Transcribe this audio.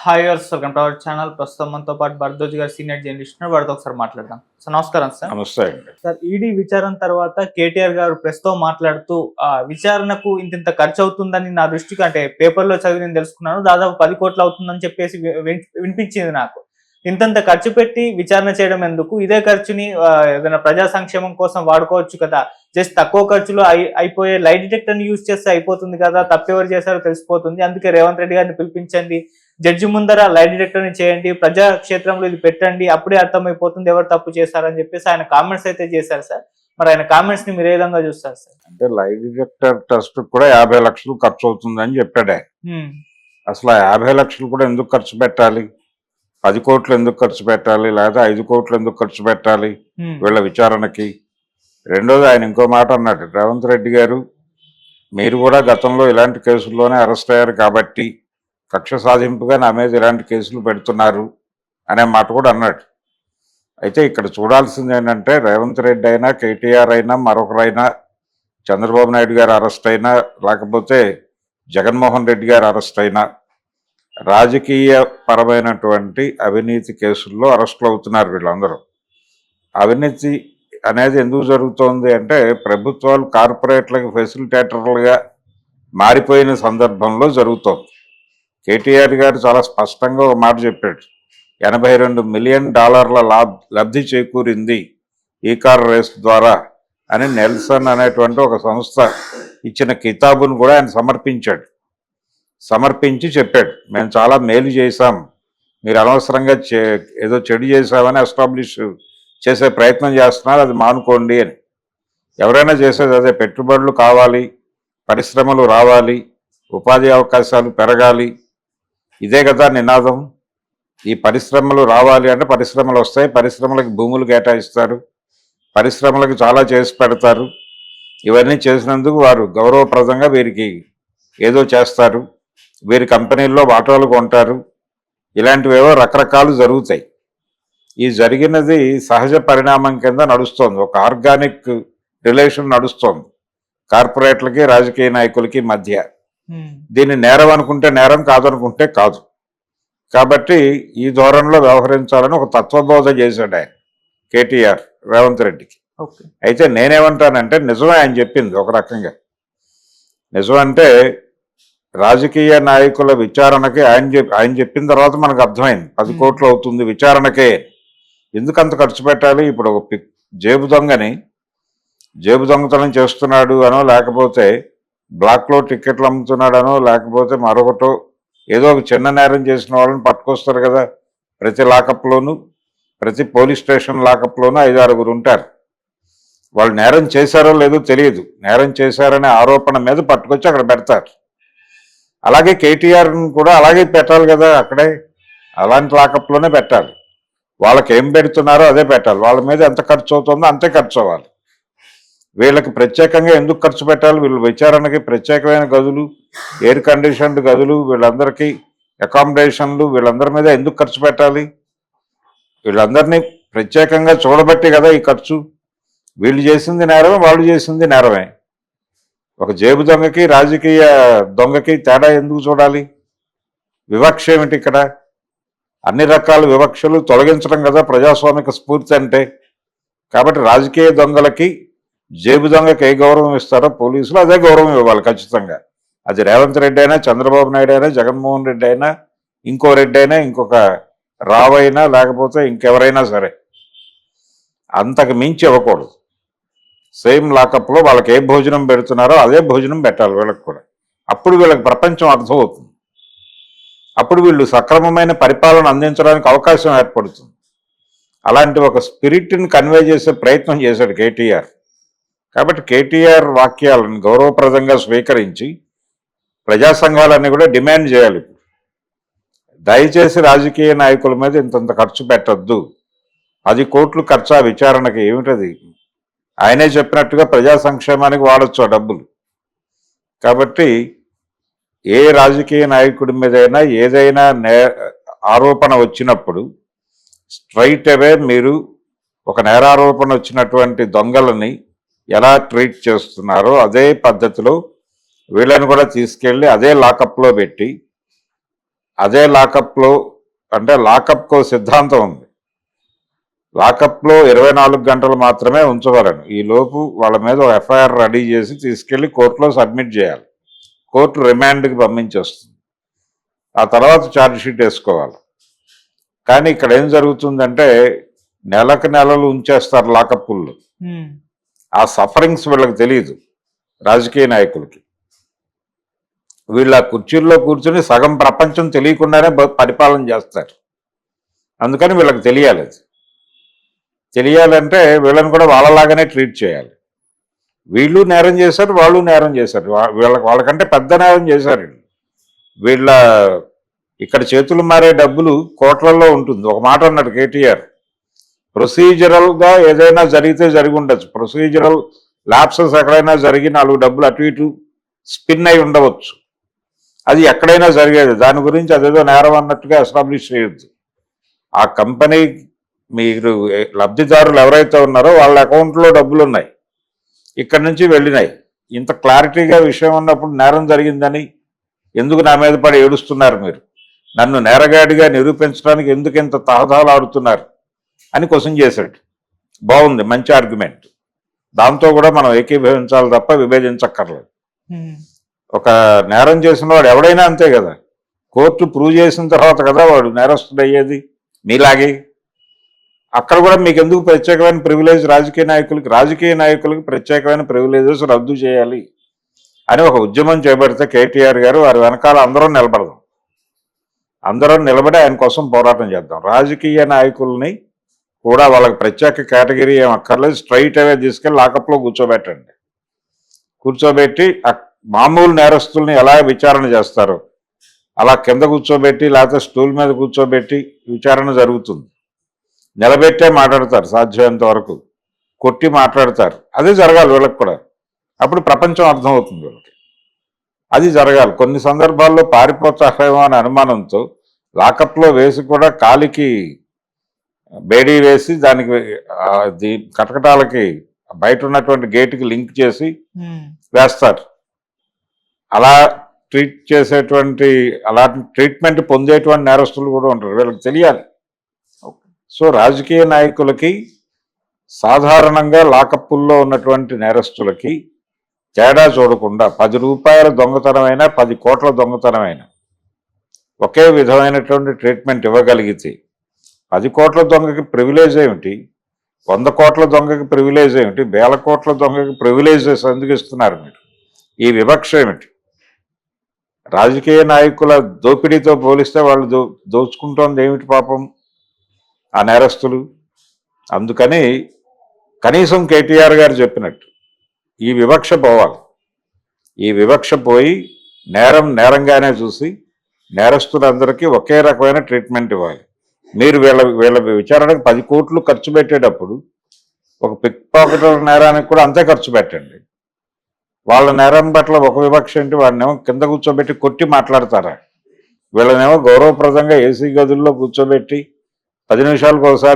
Hi వర్స్ welcome to our channel. ప్రస్తుతం మనతో పాటు భరద్వాజ్ గారు సీనియర్ జర్నలిస్ట్ ఉన్నారు. వారితో ఒకసారి మాట్లాడదాం. సార్ నమస్కారం. సార్ నమస్తే అండి. సార్ ఈడీ విచారణ తర్వాత కేటీఆర్ గారు ప్రెస్ తో మాట్లాడుతూ విచారణకు ఇంత ఖర్చు అవుతుందని నా దృష్టికి, అంటే పేపర్లో చదివి నేను తెలుసుకున్నాను, దాదాపు 10 కోట్లు అవుతుందని చెప్పేసి వినిపించింది నాకు. ఇంతంత ఖర్చు పెట్టి విచారణ చేయడం ఎందుకు? ఇదే ఖర్చుని ఏదైనా ప్రజా సంక్షేమం కోసం వాడుకోవచ్చు కదా. జస్ట్ తక్కువ ఖర్చులో అయిపోయే లైట్ డిటెక్టర్ ని యూజ్ చేస్తే అయిపోతుంది కదా, తప్పెవరు చేశారో తెలిసిపోతుంది. అందుకే రేవంత్ రెడ్డి గారిని పిలిపించండి, జడ్జి ముందర లైట్ డిటెక్టర్ ని చేయండి, ప్రజా క్షేత్రంలో ఇది పెట్టండి, అప్పుడే అర్థమైపోతుంది ఎవరు తప్పు చేశారని చెప్పేసి ఆయన కామెంట్స్ అయితే చేశారు సార్. మరి ఆయన కామెంట్స్ ని మీరు ఏ విధంగా చూస్తారు సార్? అంటే లైట్ డిటెక్టర్ టెస్ట్ కూడా 50 లక్షలు ఖర్చు అవుతుందని చెప్పాడే. అసలు 50 లక్షలు కూడా ఎందుకు ఖర్చు పెట్టాలి? 10 కోట్లు ఎందుకు ఖర్చు పెట్టాలి? లేదా 5 కోట్లు ఎందుకు ఖర్చు పెట్టాలి వీళ్ళ విచారణకి? రెండోది ఆయన ఇంకో మాట అన్నాడు, రేవంత్ రెడ్డి గారు మీరు కూడా గతంలో ఇలాంటి కేసుల్లోనే అరెస్ట్ అయ్యారు కాబట్టి కక్ష సాధింపుగా నా మీద ఇలాంటి కేసులు పెడుతున్నారు అనే మాట కూడా అన్నాడు. అయితే ఇక్కడ చూడాల్సింది ఏంటంటే రేవంత్ రెడ్డి అయినా, కేటీఆర్ అయినా, మరొకరైనా, చంద్రబాబు నాయుడు గారు అరెస్ట్ అయినా, లేకపోతే జగన్మోహన్ రెడ్డి గారు అరెస్ట్ అయినా, రాజకీయ పరమైనటువంటి అవినీతి కేసుల్లో అరెస్టులు అవుతున్నారు వీళ్ళందరూ. అవినీతి అనేది ఎందుకు జరుగుతోంది అంటే ప్రభుత్వాలు కార్పొరేట్లకు ఫెసిలిటేటర్లుగా మారిపోయిన సందర్భంలో జరుగుతోంది. కేటీఆర్ గారు చాలా స్పష్టంగా ఒక మాట చెప్పాడు, $82 మిలియన్ లబ్ధి చేకూరింది ఈ కార్ రేస్ ద్వారా అని నెల్సన్ అనేటువంటి ఒక సంస్థ ఇచ్చిన కితాబును కూడా ఆయన సమర్పించి చెప్పాడు, మేము చాలా మేలు చేశాం, మీరు అనవసరంగా ఏదో చెడు చేశామని ఎస్టాబ్లిష్ చేసే ప్రయత్నం చేస్తున్నారు, అది మానుకోండి అని. ఎవరైనా చేసేది అదే, పెట్టుబడులు కావాలి, పరిశ్రమలు రావాలి, ఉపాధి అవకాశాలు పెరగాలి, ఇదే కదా నినాదం. ఈ పరిశ్రమలు రావాలి అంటే పరిశ్రమలు వస్తాయి, పరిశ్రమలకు భూములు కేటాయిస్తారు, పరిశ్రమలకు చాలా చేసి పెడతారు. ఇవన్నీ చేసినందుకు వారు గౌరవప్రదంగా వీరికి ఏదో చేస్తారు, వీరి కంపెనీల్లో వాటాలు కొంటారు, ఇలాంటివేవో రకరకాలు జరుగుతాయి. ఈ జరిగినది సహజ పరిణామం కింద నడుస్తోంది, ఒక ఆర్గానిక్ రిలేషన్ నడుస్తోంది కార్పొరేట్లకి రాజకీయ నాయకులకి మధ్య. దీన్ని నేరం అనుకుంటే నేరం, కాదనుకుంటే కాదు. కాబట్టి ఈ ధోరణిలో వ్యవహరించాలని ఒక తత్వబోధ చేశాడు ఆయన కేటీఆర్ రేవంత్ రెడ్డికి. అయితే నేనేమంటానంటే నిజమే ఆయన చెప్పింది ఒక రకంగా. నిజమంటే రాజకీయ నాయకుల విచారణకి ఆయన చెప్పిన తర్వాత మనకు అర్థమైంది 10 కోట్లు అవుతుంది విచారణకే. ఎందుకంత ఖర్చు పెట్టాలి? ఇప్పుడు ఒక జేబు దొంగతనం చేస్తున్నాడు అనో, లేకపోతే బ్లాక్లో టికెట్లు అమ్ముతున్నాడనో, లేకపోతే మరొకటో ఏదో ఒక చిన్న నేరం చేసిన వాళ్ళని పట్టుకొస్తారు కదా. ప్రతి లాకప్లోనూ, ప్రతి పోలీస్ స్టేషన్ లాకప్లోనూ 5-6 ఉంటారు. వాళ్ళు నేరం చేశారో లేదో తెలియదు, నేరం చేశారనే ఆరోపణ మీద పట్టుకొచ్చి అక్కడ పెడతారు. అలాగే కేటీఆర్ని కూడా అలాగే పెట్టాలి కదా, అక్కడే అలాంటి లాకప్లోనే పెట్టాలి. వాళ్ళకి ఏం పెడుతున్నారో అదే పెట్టాలి, వాళ్ళ మీద ఎంత ఖర్చు అవుతుందో అంతే ఖర్చు అవ్వాలి. వీళ్ళకి ప్రత్యేకంగా ఎందుకు ఖర్చు పెట్టాలి? వీళ్ళు విచారణకి ప్రత్యేకమైన గదులు, ఎయిర్ కండిషన్డ్ గదులు, వీళ్ళందరికీ అకామిడేషన్లు, వీళ్ళందరి మీద ఎందుకు ఖర్చు పెట్టాలి? వీళ్ళందరినీ ప్రత్యేకంగా చూడబట్టి కదా ఈ ఖర్చు. వీళ్ళు చేసింది నేరమే, వాళ్ళు చేసింది నేరమే. ఒక జేబు దొంగకి రాజకీయ దొంగకి తేడా ఎందుకు చూడాలి? వివక్ష ఏమిటి ఇక్కడ? అన్ని రకాల వివక్షలు తొలగించడం కదా ప్రజాస్వామిక స్ఫూర్తి అంటే. కాబట్టి రాజకీయ దొంగలకి, జేబు దొంగకి ఏ గౌరవం ఇస్తారో పోలీసులు అదే గౌరవం ఇవ్వాలి ఖచ్చితంగా. అది రేవంత్ రెడ్డి అయినా, చంద్రబాబు నాయుడు అయినా, జగన్మోహన్ రెడ్డి అయినా, ఇంకో రెడ్డి అయినా, ఇంకొక రావైనా, లేకపోతే ఇంకెవరైనా సరే అంతకు మించి ఇవ్వకూడదు. సేమ్ లాకప్లో వాళ్ళకి ఏ భోజనం పెడుతున్నారో అదే భోజనం పెట్టాలి వీళ్ళకి కూడా. అప్పుడు వీళ్ళకి ప్రపంచం అర్థమవుతుంది, అప్పుడు వీళ్ళు సక్రమమైన పరిపాలన అందించడానికి అవకాశం ఏర్పడుతుంది. అలాంటి ఒక స్పిరిట్ని కన్వే చేసే ప్రయత్నం చేశాడు కేటీఆర్. కాబట్టి కేటీఆర్ వాక్యాలను గౌరవప్రదంగా స్వీకరించి ప్రజా సంఘాలన్నీ కూడా డిమాండ్ చేయాలి, దయచేసి రాజకీయ నాయకుల మీద ఇంతంత ఖర్చు పెట్టద్దు. 10 కోట్లు ఖర్చా విచారణకి? ఏమిటది? ఆయనే చెప్పినట్టుగా ప్రజా సంక్షేమానికి వాడచ్చు ఆ డబ్బులు. కాబట్టి ఏ రాజకీయ నాయకుడి మీదైనా ఏదైనా ఆరోపణ వచ్చినప్పుడు స్ట్రైట్ అవే మీరు ఒక నేరారోపణ వచ్చినటువంటి దొంగలని ఎలా ట్రీట్ చేస్తున్నారో అదే పద్ధతిలో వీళ్ళని కూడా తీసుకెళ్ళి అదే లాకప్లో పెట్టి అదే లాకప్లో, అంటే లాకప్కు సిద్ధాంతం ఉంది. లాకప్లో 24 గంటలు మాత్రమే ఉంచగలను. ఈ లోపు వాళ్ళ మీద ఒక ఎఫ్ఐఆర్ రెడీ చేసి తీసుకెళ్లి కోర్టులో సబ్మిట్ చేయాలి. కోర్టు రిమాండ్కి పంపించేస్తుంది. ఆ తర్వాత ఛార్జ్ షీట్ వేసుకోవాలి. కానీ ఇక్కడ ఏం జరుగుతుందంటే నెలలు ఉంచేస్తారు లాకప్పుల్లో. ఆ సఫరింగ్స్ వీళ్ళకి తెలియదు రాజకీయ నాయకులకి. వీళ్ళ కుర్చీల్లో కూర్చుని సగం ప్రపంచం తెలియకుండానే పరిపాలన చేస్తారు. అందుకని వీళ్ళకి తెలియాలి. అది తెలియాలంటే వీళ్ళని కూడా వాళ్ళలాగానే ట్రీట్ చేయాలి. వీళ్ళు నేరం చేశారు, వాళ్ళు నేరం చేశారు. వాళ్ళకంటే పెద్ద నేరం చేశారు. వీళ్ళ ఇక్కడ చేతులు మారే డబ్బులు కోట్లలో ఉంటుంది. ఒక మాట అన్నాడు కేటీఆర్, ప్రొసీజరల్గా ఏదైనా జరిగితే జరిగి ఉండొచ్చు, ప్రొసీజరల్ ల్యాప్సెస్ ఎక్కడైనా జరిగి 4 డబ్బులు అటు ఇటు స్పిన్ అయి ఉండవచ్చు, అది ఎక్కడైనా జరిగేది. దాని గురించి అదేదో నేరం అన్నట్టుగా ఎస్టాబ్లిష్ చేయొద్దు. ఆ కంపెనీ మీరు లబ్ధిదారులు ఎవరైతే ఉన్నారో వాళ్ళ అకౌంట్లో డబ్బులు ఉన్నాయి, ఇక్కడి నుంచి వెళ్ళినాయి. ఇంత క్లారిటీగా విషయం ఉన్నప్పుడు నేరం జరిగిందని ఎందుకు నా మీద పడి ఏడుస్తున్నారు? మీరు నన్ను నేరగాడిగా నిరూపించడానికి ఎందుకు ఇంత తహదాలు ఆడుతున్నారు అని క్వశ్చన్ చేశాడు. బాగుంది, మంచి ఆర్గ్యుమెంట్. దాంతో కూడా మనం ఏకీభవించాలి తప్ప విభేదించక్కర్లేదు. ఒక నేరం చేసిన వాడు ఎవడైనా అంతే కదా, కోర్టు ప్రూవ్ చేసిన తర్వాత కదా వాడు నేరస్తుడు అయ్యేది. మీలాగే అక్కడ కూడా మీకు ఎందుకు ప్రత్యేకమైన ప్రివిలేజ్? రాజకీయ నాయకులకి ప్రత్యేకమైన ప్రివిలేజెస్ రద్దు చేయాలి అని ఒక ఉద్యమం చేపడితే కేటీఆర్ గారు వారి వెనకాల అందరం నిలబడదాం, అందరం నిలబడి ఆయన కోసం పోరాటం చేద్దాం. రాజకీయ నాయకుల్ని కూడా వాళ్ళకి ప్రత్యేక కేటగిరీ ఏం అక్కర్లేదు, స్ట్రైట్ అవే తీసుకెళ్ళి లాకప్లో కూర్చోబెట్టండి. కూర్చోబెట్టి మామూలు నేరస్తుల్ని ఎలా విచారణ చేస్తారో అలా కింద కూర్చోబెట్టి, లేకపోతే స్టూల్ మీద కూర్చోబెట్టి విచారణ జరుగుతుంది. నిలబెట్టే మాట్లాడతారు, సాధ్యమైనంత వరకు కొట్టి మాట్లాడతారు. అదే జరగాలి వీళ్ళకి కూడా. అప్పుడు ప్రపంచం అర్థమవుతుంది వీళ్ళకి. అది జరగాలి. కొన్ని సందర్భాల్లో పారిపోతారేమో అనే అనుమానంతో లాకప్లో వేసి కూడా కాలికి బేడీ వేసి దానికి కటకటాలకి బయట ఉన్నటువంటి గేటుకి లింక్ చేసి వేస్తారు. అలా ట్రీట్ చేసేటువంటి, అలాంటి ట్రీట్మెంట్ పొందేటువంటి నేరస్తులు కూడా ఉంటారు. వీళ్ళకి తెలియాలి. సో రాజకీయ నాయకులకి సాధారణంగా లాకప్పుల్లో ఉన్నటువంటి నేరస్తులకి తేడా చూడకుండా 10 రూపాయల దొంగతనమైనా 10 కోట్ల దొంగతనమైనా ఒకే విధమైనటువంటి ట్రీట్మెంట్ ఇవ్వగలిగితే 10 కోట్ల దొంగకి ప్రివిలేజ్ ఏమిటి, 100 కోట్ల దొంగకి ప్రివిలేజ్ ఏమిటి, 1000 కోట్ల దొంగకి ప్రివిలేజెస్ ఎందుకు ఇస్తున్నారు మీరు? ఈ వివక్ష ఏమిటి? రాజకీయ నాయకుల దోపిడీతో పోలిస్తే వాళ్ళు దోచుకుంటోంది ఏమిటి పాపం ఆ నేరస్తులు? అందుకని కనీసం కేటీఆర్ గారు చెప్పినట్టు ఈ వివక్ష పోవాలి. ఈ వివక్ష పోయి నేరంగానే చూసి నేరస్తులందరికీ ఒకే రకమైన ట్రీట్మెంట్ ఇవ్వాలి. మీరు వీళ్ళ విచారణకు 10 కోట్లు ఖర్చు పెట్టేటప్పుడు ఒక పిక్ పాకెటర్ నేరానికి కూడా అంతే ఖర్చు పెట్టండి. వాళ్ళ నేరం పట్ల ఒక వివక్ష ఏంటి? వాడినేమో కింద కూర్చోబెట్టి కొట్టి మాట్లాడతారా? వీళ్ళనేమో గౌరవప్రదంగా ఏసీ గదుల్లో కూర్చోబెట్టి 10 నిమిషాలకు ఒకసారి